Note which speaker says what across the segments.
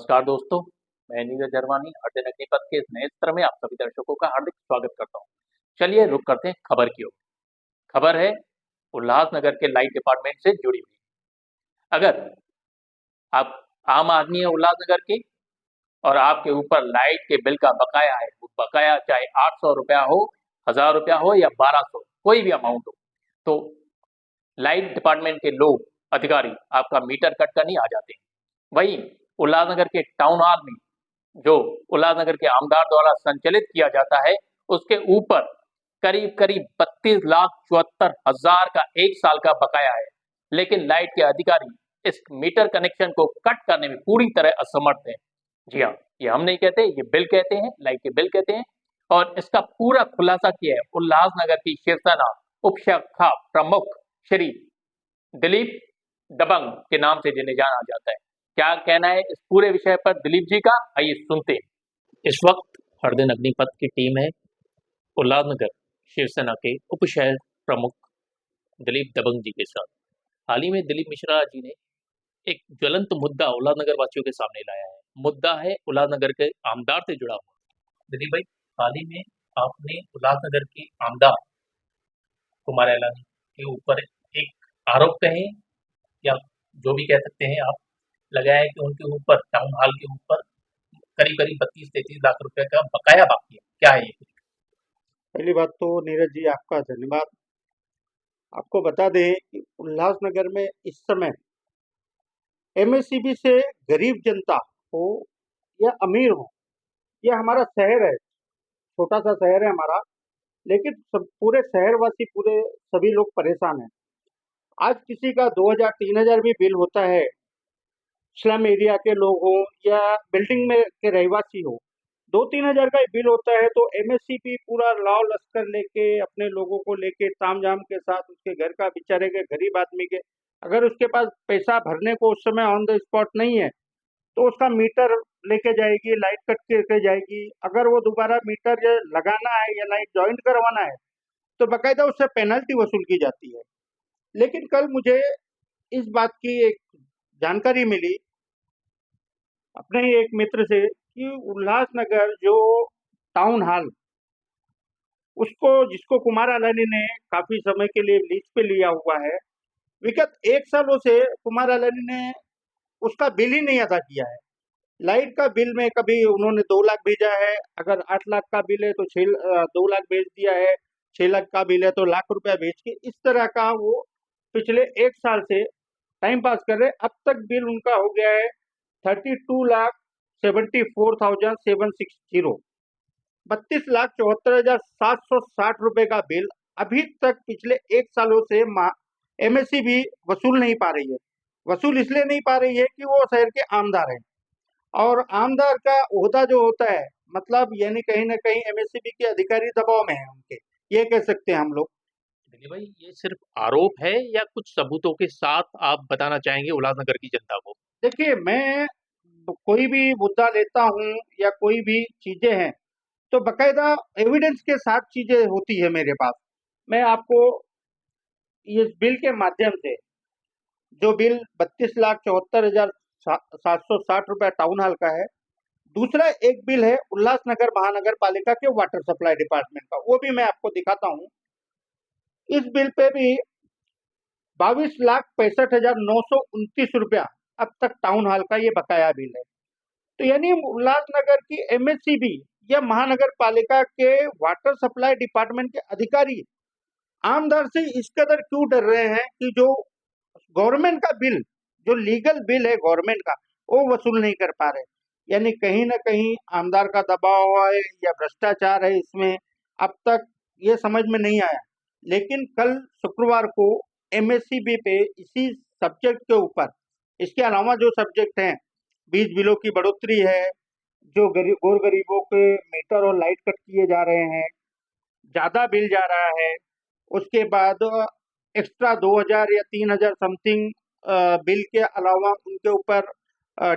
Speaker 1: नमस्कार दोस्तों, मैं नीरज अरवानी हर दिन अग्निपथ के इस नए सत्र में आप सभी दर्शकों का हार्दिक स्वागत करता हूँ। चलिए रुक करते हैं खबर की ओर। खबर है उल्लासनगर के लाइट डिपार्टमेंट से जुड़ी हुई। अगर आप आम आदमी है उल्लासनगर के और आपके ऊपर लाइट के बिल का बकाया है, वो बकाया चाहे 800 रुपया हो, 1000 रुपया हो या 1200, कोई भी अमाउंट हो, तो लाइट डिपार्टमेंट के लोग अधिकारी आपका मीटर कट करने आ जाते हैं। वहीं उल्लासनगर के टाउन हॉल में जो उल्लासनगर के आमदार द्वारा संचालित किया जाता है, उसके ऊपर करीब-करीब 32,74,000 का 1 साल का बकाया है। लेकिन लाइट के अधिकारी इस मीटर कनेक्शन को कट करने में पूरी तरह असमर्थ हैं। जी हाँ, ये हम नहीं कहते, ये बिल कहते हैं, लाइट के बिल कहते हैं और इसका पूरा खुलासा किया है उल्लासनगर की शिवसेना उप शाखा प्रमुख श्री दिलीप दबंग के नाम से जिन्हें जाना जाता है। क्या कहना है इस पूरे विषय पर दिलीप जी का, आइए सुनते हैं। इस वक्त हर दिन अग्निपथ की टीम है उल्लासनगर शिवसेना के उप शहर प्रमुख दिलीप दबंग जी के साथ। हाल ही में दिलीप मिश्रा जी ने एक ज्वलंत मुद्दा उल्लासनगर वासियों के सामने लाया है। मुद्दा है उल्लासनगर के आमदार से जुड़ा हुआ। दिलीप भाई, हाल ही में आपने उल्लासनगर के आमदार कुमार एलानी के ऊपर एक आरोप कहे या जो भी कह सकते हैं आप, लगाया है कि उनके ऊपर टाउन हॉल के ऊपर करीब-करीब 32-33 लाख रुपए का बकाया बाकी है। क्या है ये?
Speaker 2: पहली बात तो नीरज जी आपका धन्यवाद। आपको बता दें कि उल्लासनगर में इस समय एमएससीबी से गरीब जनता हो या अमीर हो, यह हमारा शहर है, छोटा सा शहर है हमारा, लेकिन सब पूरे शहरवासी पूरे सभी लोग परेशान हैं। आज किसी का 2000-3000 भी बिल होता है, स्लम एरिया के लोग हों या बिल्डिंग में के रहवासी हो, 2-3000 का ही बिल होता है तो एमएससीबी पूरा लाव लश्कर लेके अपने लोगों को लेके तामझाम के साथ उसके घर का बेचारे के गरीब आदमी के अगर उसके पास पैसा भरने को उस समय ऑन द स्पॉट नहीं है तो उसका मीटर लेके जाएगी, लाइट कट करके जाएगी। अगर वो दोबारा मीटर लगाना है या लाइट ज्वाइंट करवाना है तो बकायदा उससे पेनल्टी वसूल की जाती है। लेकिन कल मुझे इस बात की एक जानकारी मिली अपने ही एक मित्र से कि उल्लासनगर जो टाउन हॉल उसको जिसको कुमार अलानी ने काफी समय के लिए लीज पे लिया हुआ है, विगत 1 सालों से कुमार अलानी ने उसका बिल ही नहीं अदा किया है। लाइट का बिल में कभी उन्होंने 2 लाख भेजा है, अगर 8 लाख का बिल है तो 2 लाख भेज दिया है, 6 लाख का बिल है तो लाख रुपया भेज के इस तरह का वो पिछले 1 साल से टाइम पास कर रहे। अब तक बिल उनका हो गया है 32,74,760, 32,74,760 रुपए का बिल अभी तक पिछले 1 सालों से एमएससीबी वसूल नहीं पा रही है। वसूल इसलिए नहीं पा रही है कि वो शहर के आमदार हैं और आमदार का ओहदा जो होता है मतलब यानी कहीं ना कहीं एमएससीबी के अधिकारी दबाव में है उनके, ये कह सकते हैं हम लोग।
Speaker 1: दिलीप भाई, ये सिर्फ आरोप है या कुछ सबूतों के साथ आप बताना चाहेंगे उल्लासनगर की जनता को?
Speaker 2: देखिए, मैं कोई भी मुद्दा लेता हूँ या कोई भी चीजें हैं तो बकायदा एविडेंस के साथ चीजें होती है मेरे पास। मैं आपको इस बिल के माध्यम से जो बिल 32,74,760 रुपया टाउन हॉल का है, दूसरा एक बिल है उल्लासनगर महानगर पालिका के वाटर सप्लाई डिपार्टमेंट का, वो भी मैं आपको दिखाता हूँ। इस बिल पे भी 22,65,929 रुपया अब तक टाउन हॉल का ये बकाया बिल है। तो यानी उल्लासनगर की एमएससीबी या महानगर पालिका के वाटर सप्लाई डिपार्टमेंट के अधिकारी आमदार से इस कदर क्यों डर रहे हैं कि जो गवर्नमेंट का बिल, जो लीगल बिल है गवर्नमेंट का, वो वसूल नहीं कर पा रहे। यानी कहीं ना कहीं आमदार का दबाव है या भ्रष्टाचार है इसमें, अब तक ये समझ में नहीं आया। लेकिन कल शुक्रवार को एमएससीबी पे इसी सब्जेक्ट के ऊपर, इसके अलावा जो सब्जेक्ट हैं, बीज बिलों की बढ़ोतरी है, जो गरीब गौर गरीबों के मीटर और लाइट कट किए जा रहे हैं, ज्यादा बिल जा रहा है, उसके बाद एक्स्ट्रा 2,000 या 3,000 समथिंग बिल के अलावा उनके ऊपर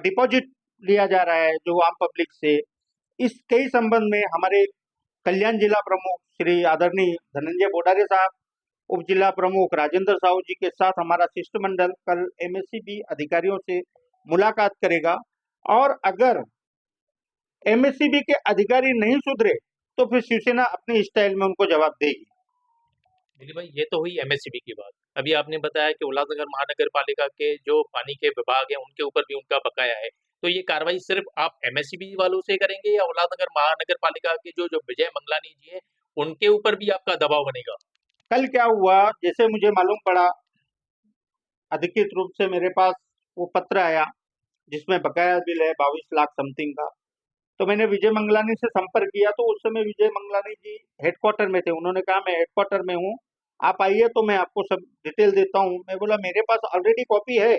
Speaker 2: डिपॉजिट लिया जा रहा है जो आम पब्लिक से। इस कई संबंध में हमारे कल्याण जिला प्रमुख श्री आदरणीय धनंजय बोडारे साहब, उप जिला प्रमुख राजेंद्र साहू जी के साथ हमारा शिष्टमंडल कल एमएससीबी अधिकारियों से मुलाकात करेगा और अगर एमएससीबी के अधिकारी नहीं सुधरे तो फिर शिवसेना अपने स्टाइल में उनको जवाब देगी।
Speaker 1: दिलीप भाई, ये तो हुई एमएससीबी की बात। अभी आपने बताया कि उल्लासनगर महानगर पालिका के जो पानी के विभाग हैं उनके ऊपर भी उनका बकाया है। तो ये कार्रवाई सिर्फ आप एमएससीबी वालों से करेंगे या उल्लासनगर महानगर पालिका के जो जो विजय मंगलानी जी हैं उनके ऊपर भी आपका दबाव बनेगा?
Speaker 2: कल क्या हुआ, जैसे मुझे मालूम पड़ा, अधिकृत रूप से मेरे पास वो पत्र आया जिसमें बकाया बिल है 22 लाख समथिंग का। तो मैंने विजय मंगलानी से संपर्क किया, तो उस समय विजय मंगलानी जी हेडक्वार्टर में थे। उन्होंने कहा मैं हेडक्वार्टर में हूँ, आप आइए तो मैं आपको सब डिटेल देता हूँ। मैं बोला मेरे पास ऑलरेडी कॉपी है,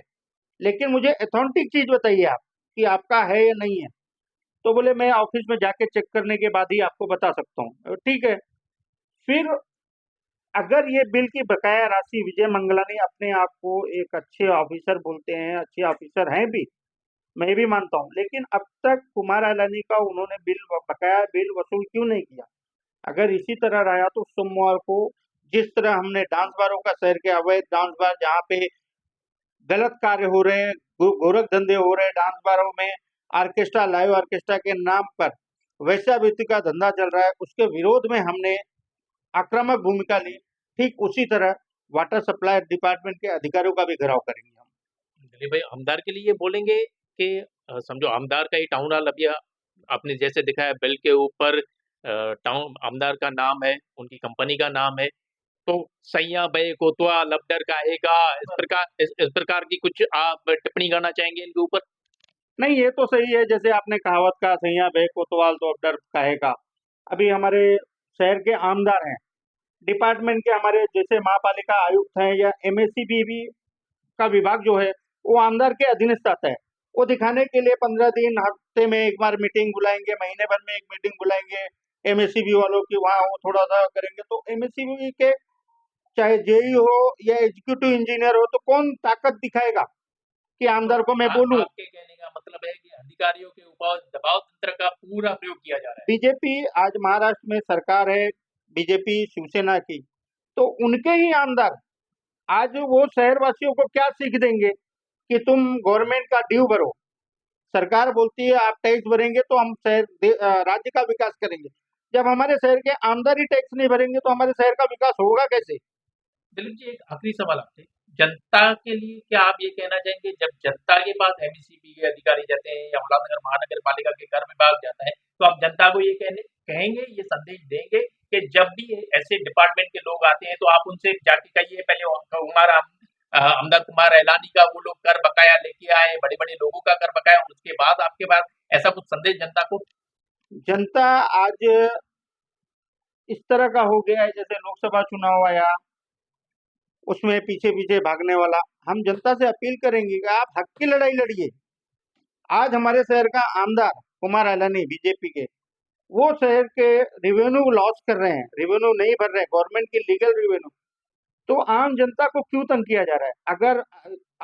Speaker 2: लेकिन मुझे अथेंटिक चीज बताइए आप कि आपका है या नहीं है। तो बोले मैं ऑफिस में जाके चेक करने के बाद ही आपको बता सकता हूँ। ठीक है। फिर अगर ये बिल की बकाया राशि, विजय मंगलानी अपने आप को एक अच्छे ऑफिसर बोलते हैं, अच्छे ऑफिसर हैं भी, मैं भी मानता हूँ, लेकिन अब तक कुमार अलानी का उन्होंने बकाया बिल वसूल क्यों नहीं किया? अगर इसी तरह रहा तो सोमवार को जिस तरह हमने डांस बारों का, शहर के अवैध डांस बार जहाँ पे गलत कार्य हो रहे हैं, गोरख धंधे हो रहे हैं डांस बारों में, ऑर्केस्ट्रा, लाइव ऑर्केस्ट्रा के नाम पर वैश्यावृत्ति का धंधा चल रहा है, उसके विरोध में हमने आक्रामक भूमिका ली। ठीक उसी तरह वाटर सप्लाई डिपार्टमेंट के अधिकारियों का भी घेराव करेंगे हम।
Speaker 1: दिलीप भाई, आमदार के लिए ये बोलेंगे कि समझो आमदार का ही टाउन हॉल, अभी आपने जैसे दिखाया बिल के ऊपर टाउन आमदार का नाम है, उनकी कंपनी का नाम है, तो सैया बे कोतवा लबडर काहेगा, इस प्रकार की कुछ आप टिप्पणी करना चाहेंगे इनके ऊपर?
Speaker 2: नहीं, ये तो सही है, जैसे आपने कहावत का सैया बे कोतवाल तो अब डर काहे का। अभी हमारे शहर के आमदार हैं, डिपार्टमेंट के हमारे जैसे महापालिका आयुक्त हैं या एमएससीबी भी का विभाग जो है वो आमदार के अधीनस्थ आता है। वो दिखाने के लिए 15 दिन, हफ्ते में एक बार मीटिंग बुलाएंगे, महीने भर में एक मीटिंग बुलाएंगे एमएससीबी वालों की, वहाँ वो थोड़ा सा करेंगे। तो एमएससीबी के चाहे जेई हो या एग्जीक्यूटिव इंजीनियर हो, तो कौन ताकत दिखाएगा कि
Speaker 1: तो
Speaker 2: आमदार को मैं बोलूं?
Speaker 1: आपके कहने का मतलब है कि अधिकारियों के ऊपर दबाव तंत्र का पूरा प्रयोग किया जा रहा है।
Speaker 2: बीजेपी आज महाराष्ट्र में सरकार है, बीजेपी शिवसेना की, तो उनके ही आमदार आज वो शहरवासियों को क्या सीख देंगे कि तुम गवर्नमेंट का ड्यू भरो। सरकार बोलती है आप टैक्स भरेंगे तो हम राज्य का विकास करेंगे। जब हमारे शहर के आमदार ही टैक्स नहीं भरेंगे तो हमारे शहर का विकास होगा कैसे?
Speaker 1: दिलीप जी, एक आखिरी सवाल आपसे, जनता के लिए क्या आप ये कहना चाहेंगे, जब जनता के पास एमएससीबी के अधिकारी जाते हैं या उल्लासनगर महानगर पालिका के कर विभाग जाता है, तो आप जनता को ये कहेंगे, ये संदेश देंगे कि जब भी ऐसे डिपार्टमेंट के लोग आते हैं तो आप उनसे जाके कहिए पहले हमारा आमदार कुमार एलानी का वो लोग कर बकाया लेके आए, बड़े बड़े लोगों का कर बकाया, उसके बाद आपके पास ऐसा कुछ संदेश जनता को?
Speaker 2: जनता आज इस तरह का हो गया है, जैसे लोकसभा चुनाव आया उसमें पीछे पीछे भागने वाला। हम जनता से अपील करेंगे कि आप हक की लड़ाई लड़िए। आज हमारे शहर का आमदार कुमार अलानी बीजेपी के, वो शहर के रेवेन्यू लॉस कर रहे हैं, रेवेन्यू नहीं भर रहे हैं, गवर्नमेंट की लीगल रेवेन्यू। तो आम जनता को क्यों तंग किया जा रहा है? अगर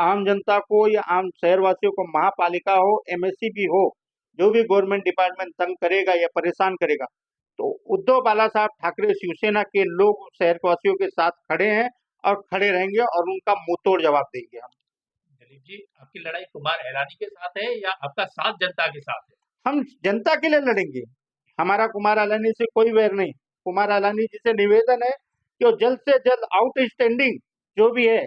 Speaker 2: आम जनता को या आम शहरवासियों को महापालिका हो, एमएससीबी हो, जो भी गवर्नमेंट डिपार्टमेंट तंग करेगा या परेशान करेगा, तो उद्धव बाला साहब ठाकरे शिवसेना के लोग शहरवासियों के साथ खड़े हैं और खड़े रहेंगे और उनका मुंहतोड़ जवाब देंगे हम।
Speaker 1: दिलीप जी, आपकी लड़ाई कुमार एलानी के साथ है या आपका साथ जनता के साथ है?
Speaker 2: हम जनता के लिए लड़ेंगे, हमारा कुमार अलानी से कोई वैर नहीं। कुमार अलानी जी से निवेदन है कि वो जल्द से जल्द आउटस्टैंडिंग जो भी है,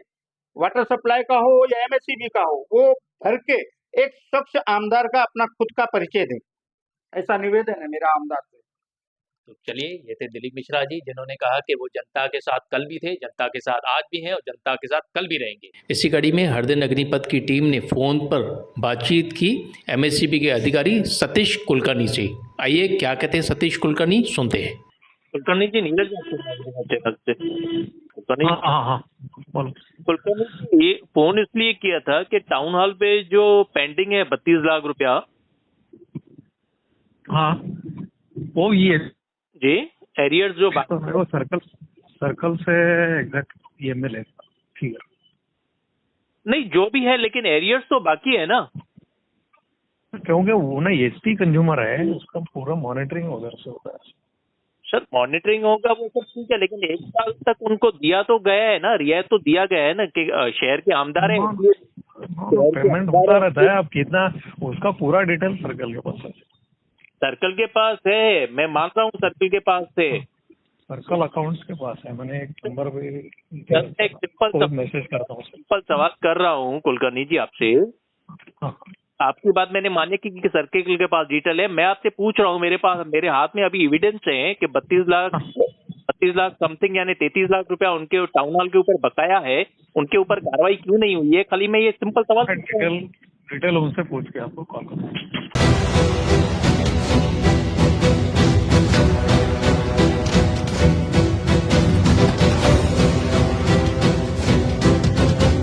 Speaker 2: वाटर सप्लाई का हो या एमएससीबी का हो, वो भर के एक शख्स आमदार का अपना खुद का परिचय दें। ऐसा निवेदन है मेरा आमदार से।
Speaker 1: तो चलिए, ये थे दिलीप मिश्रा जी, जिन्होंने कहा कि वो जनता के साथ कल भी थे, जनता के साथ आज भी हैं और जनता के साथ कल भी रहेंगे। इसी कड़ी में हरदिन अग्निपथ की टीम ने फोन पर बातचीत की एमएससीबी के अधिकारी सतीश कुलकर्णी से। आइए क्या कहते हैं सतीश कुलकर्णी, सुनते हैं।
Speaker 3: कुलकर्णी जी, नीरज से कुलकर्णी
Speaker 4: हाँ बोलो।
Speaker 3: कुलकर्णी जी, ये फोन इसलिए किया था कि टाउन हॉल पे जो पेंडिंग है 32 लाख रुपया,
Speaker 4: हाँ वो ये
Speaker 3: जी एरियर्स जो
Speaker 4: तो है, वो सर्कल से एग्जैक्ट ये मिले फिगर।
Speaker 3: नहीं जो भी है, लेकिन एरियर्स तो बाकी है ना।
Speaker 4: क्योंकि वो ना एसपी कंज्यूमर है, उसका पूरा मॉनिटरिंग उधर से होता है।
Speaker 3: सर मॉनिटरिंग होगा वो सब ठीक है, लेकिन 1 साल तक उनको दिया तो गया है ना, रियायत तो दिया गया है ना कि शहर के आमदार है इसलिए शहर के
Speaker 4: पेमेंट
Speaker 3: आमदार
Speaker 4: होता
Speaker 3: है,
Speaker 4: रहता है। अब कितना उसका पूरा डिटेल सर्कल के पास है।
Speaker 3: सर्कल के पास है, मैं मान रहा हूँ सर्कल के पास है।
Speaker 4: सर्कल अकाउंट्स के पास है। मैंने एक नंबर पे
Speaker 3: सर मैं एक
Speaker 4: मैसेज करता हूँ।
Speaker 3: सिंपल सवाल कर रहा हूँ कुलकर्णी जी आपसे।
Speaker 4: हाँ,
Speaker 3: आपकी बात मैंने मानी कि सर्कल के पास डिटेल है, मैं आपसे पूछ रहा हूँ, मेरे हाथ में अभी एविडेंस है कि 32 लाख समथिंग यानी 33 लाख रुपया उनके टाउन हॉल के ऊपर बकाया है, उनके ऊपर कार्रवाई क्यों नहीं हुई है? खाली मैं ये सिंपल सवाल पूछ रहा हूँ।
Speaker 4: डिटेल उनसे पूछ के आपको कॉल करूँगा।